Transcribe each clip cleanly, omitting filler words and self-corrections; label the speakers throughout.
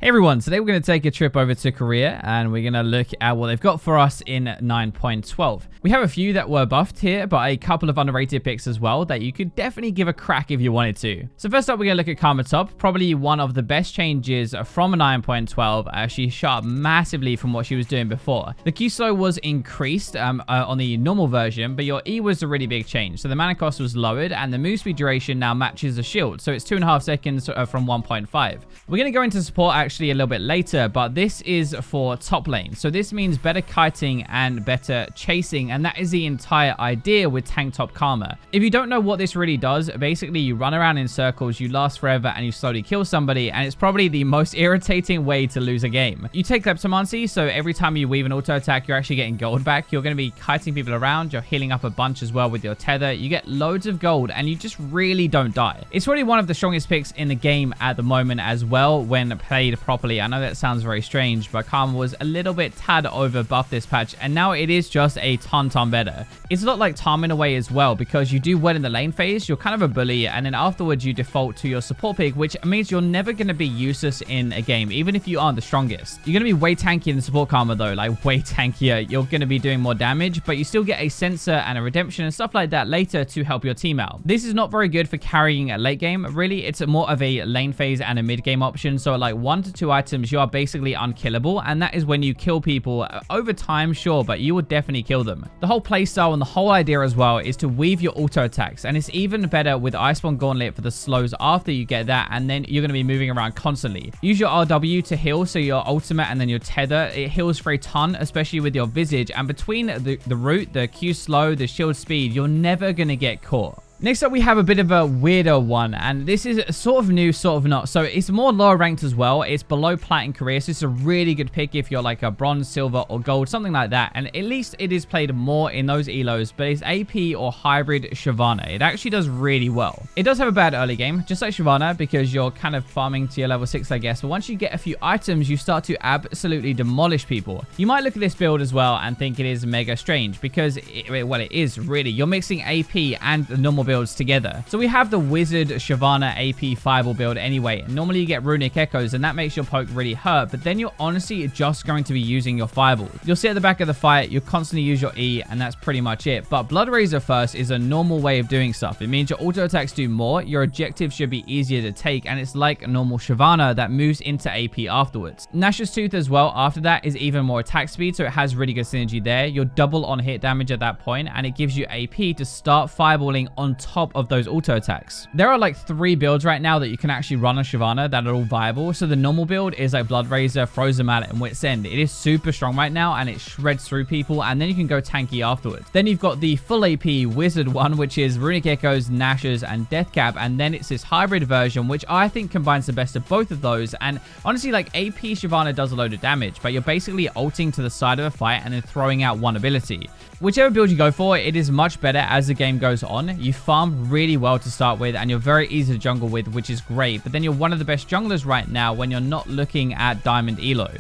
Speaker 1: Hey everyone, today we're going to take a trip over to Korea and we're going to look at what they've got for us in 9.12. We have a few that were buffed here, but a couple of underrated picks as well that you could definitely give a crack if you wanted to. So first up, we're going to look at KAMILLE top, probably one of the best changes from 9.12. She shot up massively from what she was doing before. The Q slow was increased on the normal version, but your E was a really big change. So the mana cost was lowered and the move speed duration now matches the shield. So it's 2.5 seconds from 1.5. We're going to go into support actually a little bit later, but this is for top lane. So this means better kiting and better chasing, and that is the entire idea with tank top Karma. If you don't know what this really does, basically you run around in circles, you last forever, and you slowly kill somebody, and it's probably the most irritating way to lose a game. You take Kleptomancy, so every time you weave an auto attack, you're actually getting gold back. You're going to be kiting people around, you're healing up a bunch as well with your tether, you get loads of gold, and you just really don't die. It's really one of the strongest picks in the game at the moment as well when played properly. I know that sounds very strange, but Karma was a little bit tad over buff this patch, and now it is just a ton better. It's a lot like Tom in a way as well, because you do well in the lane phase, you're kind of a bully, and then afterwards you default to your support pick, which means you're never going to be useless in a game, even if you aren't the strongest. You're going to be way tankier than support Karma though, like way tankier. You're going to be doing more damage, but you still get a sensor and a redemption and stuff like that later to help your team out. This is not very good for carrying a late game, really. It's more of a lane phase and a mid game option, so like 1 to 2 items, you are basically unkillable, and that is when you kill people over time, sure, but you will definitely kill them. The whole playstyle and the whole idea as well is to weave your auto attacks, and it's even better with Iceborne Gauntlet for the slows after you get that, and then you're going to be moving around constantly. Use your RW to heal, so your ultimate and then your tether, it heals for a ton, especially with your visage, and between the root, the Q slow, the shield speed, you're never going to get caught. Next up, we have a bit of a weirder one, and this is sort of new, sort of not. So it's more lower ranked as well. It's below plat in Korea, so it's a really good pick if you're like a bronze, silver, or gold, something like that. And at least it is played more in those elos, but it's AP or hybrid SHYVANA. It actually does really well. It does have a bad early game, just like SHYVANA, because you're kind of farming to your level 6, I guess. But once you get a few items, you start to absolutely demolish people. You might look at this build as well and think it is mega strange, because, well, it is really. You're mixing AP and the normal builds together. So we have the Wizard SHYVANA AP Fireball build anyway. Normally you get Runic Echoes, and that makes your poke really hurt, but then you're honestly just going to be using your Fireball. You'll sit at the back of the fight, you'll constantly use your E, and that's pretty much it. But Blood Razor first is a normal way of doing stuff. It means your auto attacks do more, your objectives should be easier to take, and it's like a normal SHYVANA that moves into AP afterwards. Nash's Tooth as well after that is even more attack speed, so it has really good synergy there. You're double on hit damage at that point, and it gives you AP to start fireballing on top of those auto attacks. There are like 3 builds right now that you can actually run on SHYVANA that are all viable. So the normal build is like Blood Razor, Frozen Mallet, and Wit's End. It is super strong right now, and it shreds through people, and then you can go tanky afterwards. Then you've got the full AP Wizard one, which is Runic Echoes, Nash's, and Deathcap, and then it's this hybrid version, which I think combines the best of both of those. And honestly, like AP SHYVANA does a load of damage, but you're basically ulting to the side of a fight and then throwing out one ability. Whichever build you go for, it is much better as the game goes on. You farm really well to start with, and you're very easy to jungle with, which is great. But then you're one of the best junglers right now when you're not looking at Diamond Elo.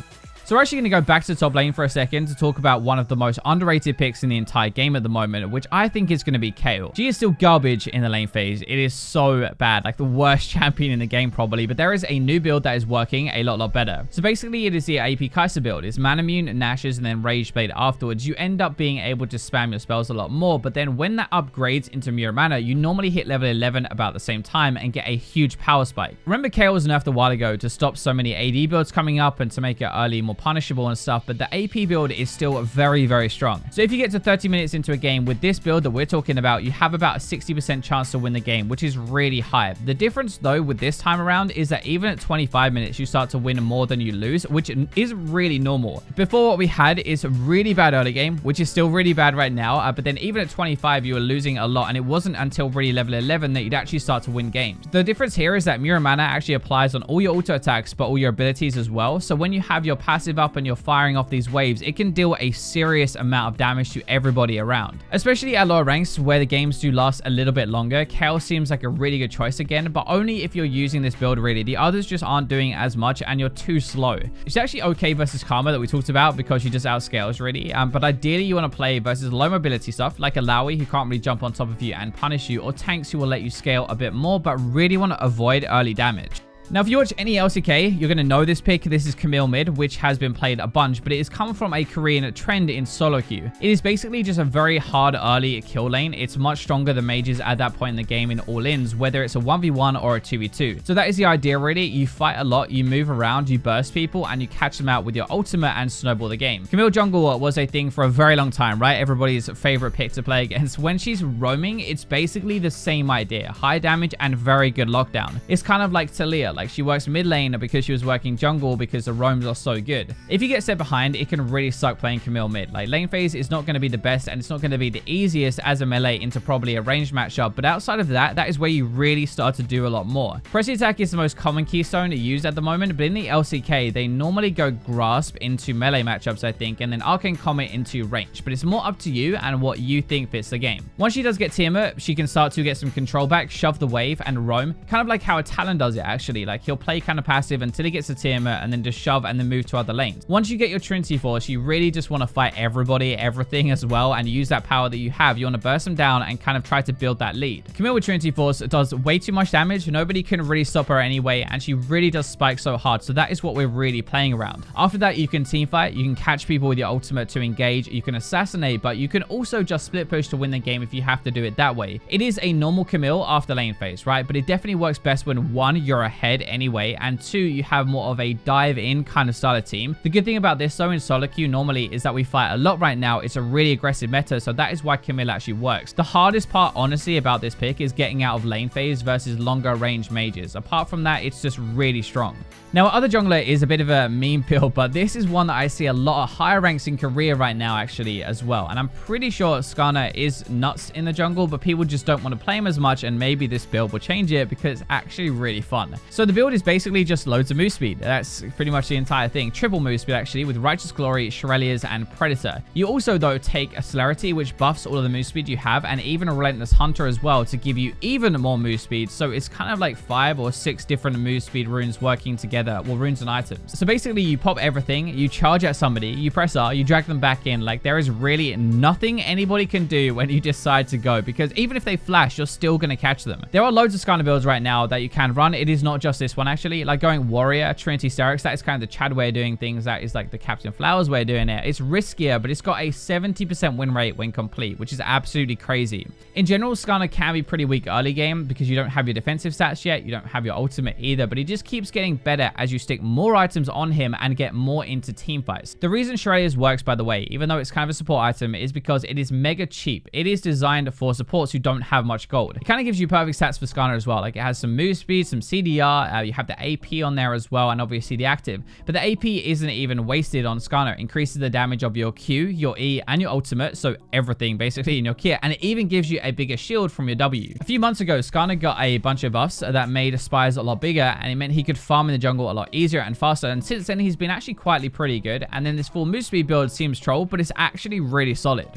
Speaker 1: So we're actually going to go back to top lane for a second to talk about one of the most underrated picks in the entire game at the moment, which I think is going to be CAMILLE. She is still garbage in the lane phase. It is so bad, like the worst champion in the game probably, but there is a new build that is working a lot better. So basically it is the AP Kai'Sa build. It's Manamune, Nash's, and then Rage Blade afterwards. You end up being able to spam your spells a lot more, but then when that upgrades into Muramana, you normally hit level 11 about the same time and get a huge power spike. Remember, CAMILLE was nerfed a while ago to stop so many AD builds coming up and to make it early more punishable and stuff, but the AP build is still very strong. So if you get to 30 minutes into a game with this build that we're talking about, you have about a 60% chance to win the game, which is really high. The difference though with this time around is that even at 25 minutes you start to win more than you lose, which is really normal. Before, what we had is a really bad early game, which is still really bad right now, but then even at 25 you were losing a lot, and it wasn't until really level 11 that you'd actually start to win games. The difference here is that Muramana actually applies on all your auto attacks but all your abilities as well, so when you have your passive up and you're firing off these waves, it can deal a serious amount of damage to everybody around. Especially at lower ranks where the games do last a little bit longer, CAMILLE seems like a really good choice again, but only if you're using this build really. The others just aren't doing as much and you're too slow. It's actually okay versus Karma that we talked about because she just outscales really, but ideally you want to play versus low mobility stuff like a Lowy who can't really jump on top of you and punish you, or tanks who will let you scale a bit more but really want to avoid early damage. Now, if you watch any LCK, you're going to know this pick. This is CAMILLE mid, which has been played a bunch, but it has come from a Korean trend in solo queue. It is basically just a very hard early kill lane. It's much stronger than mages at that point in the game in all-ins, whether it's a 1v1 or a 2v2. So that is the idea really. You fight a lot, you move around, you burst people, and you catch them out with your ultimate and snowball the game. CAMILLE jungle was a thing for a very long time, right? Everybody's favorite pick to play against. When she's roaming, it's basically the same idea. High damage and very good lockdown. It's kind of like Talia. Like, she works mid lane because she was working jungle because the roams are so good. If you get set behind, it can really suck playing CAMILLE mid. Like, lane phase is not going to be the best, and it's not going to be the easiest as a melee into probably a ranged matchup, but outside of that, that is where you really start to do a lot more. Pressy attack is the most common keystone used at the moment, but in the LCK, they normally go grasp into melee matchups, I think, and then arcane comet into range, but it's more up to you and what you think fits the game. Once she does get Temu, she can start to get some control back, shove the wave, and roam, kind of like how a Talon does it actually. Like, he'll play kind of passive until he gets a Temu and then just shove and then move to other lanes. Once you get your Trinity Force, you really just want to fight everybody, everything as well, and use that power that you have. You want to burst them down and kind of try to build that lead. CAMILLE with Trinity Force does way too much damage. Nobody can really stop her anyway, and she really does spike so hard. So that is what we're really playing around. After that, you can team fight, you can catch people with your ultimate to engage, you can assassinate, but you can also just split push to win the game if you have to do it that way. It is a normal CAMILLE after lane phase, right? But it definitely works best when 1, you're ahead anyway, and 2, you have more of a dive in kind of style of team. The good thing about this though in solo queue normally is that we fight a lot right now. It's a really aggressive meta, so that is why CAMILLE actually works. The hardest part honestly about this pick is getting out of lane phase versus longer range mages. Apart from that, it's just really strong. Now, our other jungler is a bit of a meme pill, but this is one that I see a lot of higher ranks in Korea right now actually as well. And I'm pretty sure SKARNER is nuts in the jungle, but people just don't want to play him as much, and maybe this build will change it because it's actually really fun. So the build is basically just loads of move speed. That's pretty much the entire thing. Triple move speed actually with Righteous Glory, Shurelya's, and Predator. You also though take a Celerity, which buffs all of the move speed you have, and even a Relentless Hunter as well to give you even more move speed. So it's kind of like 5 or 6 different move speed runes working together. Well, runes and items. So basically you pop everything, you charge at somebody, you press R, you drag them back in. Like, there is really nothing anybody can do when you decide to go, because even if they flash, you're still going to catch them. There are loads of SKARNER builds right now that you can run. It is not just this one actually. Like going Warrior, Trinity Sterix, that is kind of the Chad way of doing things. That is like the Captain Flowers way of doing it. It's riskier, but it's got a 70% win rate when complete, which is absolutely crazy. In general, SKARNER can be pretty weak early game because you don't have your defensive stats yet. You don't have your ultimate either, but he just keeps getting better as you stick more items on him and get more into team fights. The reason Shurelya's works, by the way, even though it's kind of a support item, is because it is mega cheap. It is designed for supports who don't have much gold. It kind of gives you perfect stats for SKARNER as well. Like, it has some move speed, some CDR, you have the AP on there as well, and obviously the active. But the AP isn't even wasted on SKARNER. It increases the damage of your Q, your E, and your ultimate, so everything basically in your kit, and it even gives you a bigger shield from your W. A few months ago, SKARNER got a bunch of buffs that made Spires a lot bigger, and it meant he could farm in the jungle a lot easier and faster, and since then he's been actually quietly pretty good. And then this full move speed build seems troll, but it's actually really solid.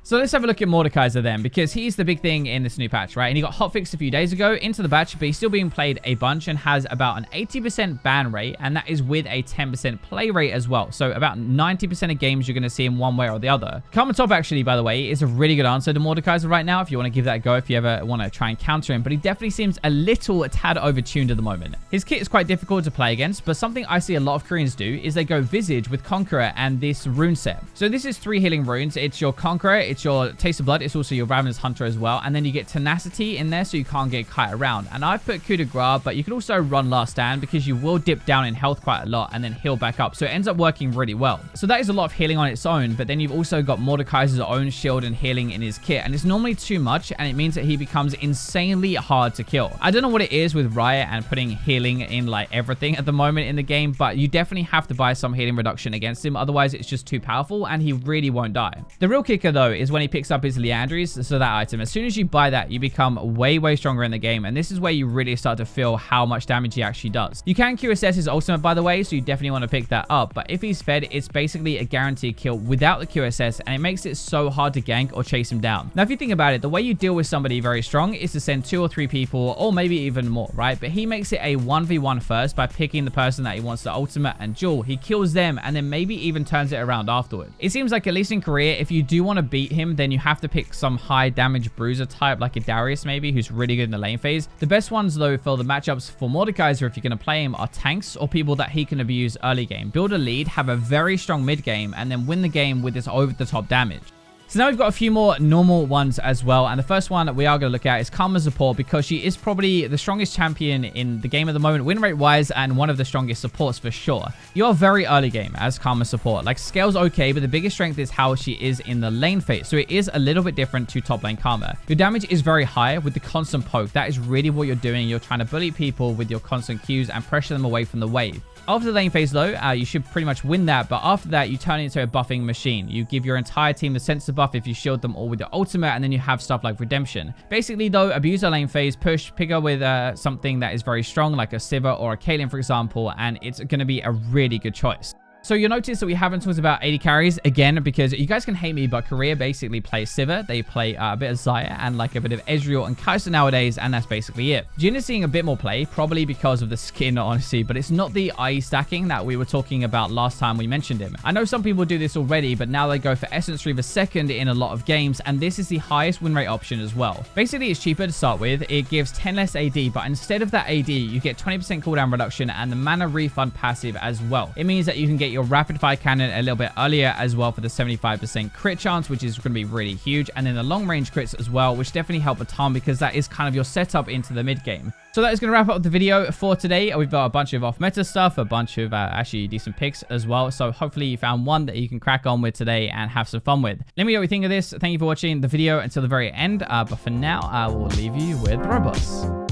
Speaker 1: So let's have a look at Mordekaiser then, because he's the big thing in this new patch, right? And he got hotfixed a few days ago into the patch, but he's still being played a bunch and has about an 80% ban rate, and that is with a 10% play rate as well. So about 90% of games you're going to see him one way or the other. Comment top actually, by the way, is a really good answer to Mordekaiser right now if you want to give that a go, if you ever want to try and counter him, but he definitely seems a little tad overtuned at the moment. His kit is quite difficult to play against, but something I see a lot of Koreans do is they go Visage with Conqueror and this rune set. So this is 3 healing runes. It's your Conqueror, it's your Taste of Blood, it's also your Ravenous Hunter as well, and then you get Tenacity in there so you can't get kite around. And I've put Coup de Grace, but you can also run Last Stand because you will dip down in health quite a lot and then heal back up, so it ends up working really well. So that is a lot of healing on its own, but then you've also got Mordekaiser's own shield and healing in his kit, and it's normally too much, and it means that he becomes insanely hard to kill. I don't know what it is with Riot and putting healing in like everything at the moment in the game, but you definitely have to buy some healing reduction against him, otherwise it's just too powerful and he really won't die. The real kicker though is when he picks up his Leandries, so that item. As soon as you buy that, you become way stronger in the game, and this is where you really start to feel how much damage he actually does. You can QSS his ultimate, by the way, so you definitely want to pick that up, but if he's fed, it's basically a guaranteed kill without the QSS, and it makes it so hard to gank or chase him down. Now, if you think about it, the way you deal with somebody very strong is to send 2 or 3 people, or maybe even more, right? But he makes it a 1v1 first by picking the person that he wants to ultimate and duel. He kills them, and then maybe even turns it around afterward. It seems like, at least in Korea, if you do want to beat him, then you have to pick some high damage bruiser type like a Darius maybe, who's really good in the lane phase. The best ones though for the matchups for Mordekaiser, if you're going to play him, are tanks or people that he can abuse early game. Build a lead, have a very strong mid game, and then win the game with this over the top damage. So now we've got a few more normal ones as well. And the first one that we are going to look at is CAMILLE support, because she is probably the strongest champion in the game at the moment, win rate wise, and one of the strongest supports for sure. You're very early game as CAMILLE support. Like, scale's okay, but the biggest strength is how she is in the lane phase. So it is a little bit different to top lane CAMILLE. Your damage is very high with the constant poke. That is really what you're doing. You're trying to bully people with your constant Qs and pressure them away from the wave. After the lane phase though, you should pretty much win that, but after that, you turn into a buffing machine. You give your entire team the sensor buff if you shield them all with your ultimate, and then you have stuff like redemption. Basically though, abuse the lane phase, push, pick her with something that is very strong, like a Sivir or a Caitlyn for example, and it's going to be a really good choice. So you'll notice that we haven't talked about 80 carries again, because you guys can hate me, but Korea basically plays Sivir. They play a bit of Xayah and like a bit of Ezreal and Kai'Sa nowadays, and that's basically it. Jhin is seeing a bit more play, probably because of the skin, honestly, but it's not the IE stacking that we were talking about last time we mentioned him. I know some people do this already, but now they go for Essence Reaver second in a lot of games, and this is the highest win rate option as well. Basically, it's cheaper to start with. It gives 10 less AD, but instead of that AD, you get 20% cooldown reduction and the mana refund passive as well. It means that you can get your rapid fire cannon a little bit earlier as well for the 75% crit chance, which is going to be really huge, and then the long range crits as well, which definitely help a ton, because that is kind of your setup into the mid game. So that is going to wrap up the video for today. We've got a bunch of off meta stuff, a bunch of actually decent picks as well, so hopefully you found one that you can crack on with today and have some fun with. Let me know what you think of this. Thank you for watching the video until the very end, but for now I will leave you with Roblox.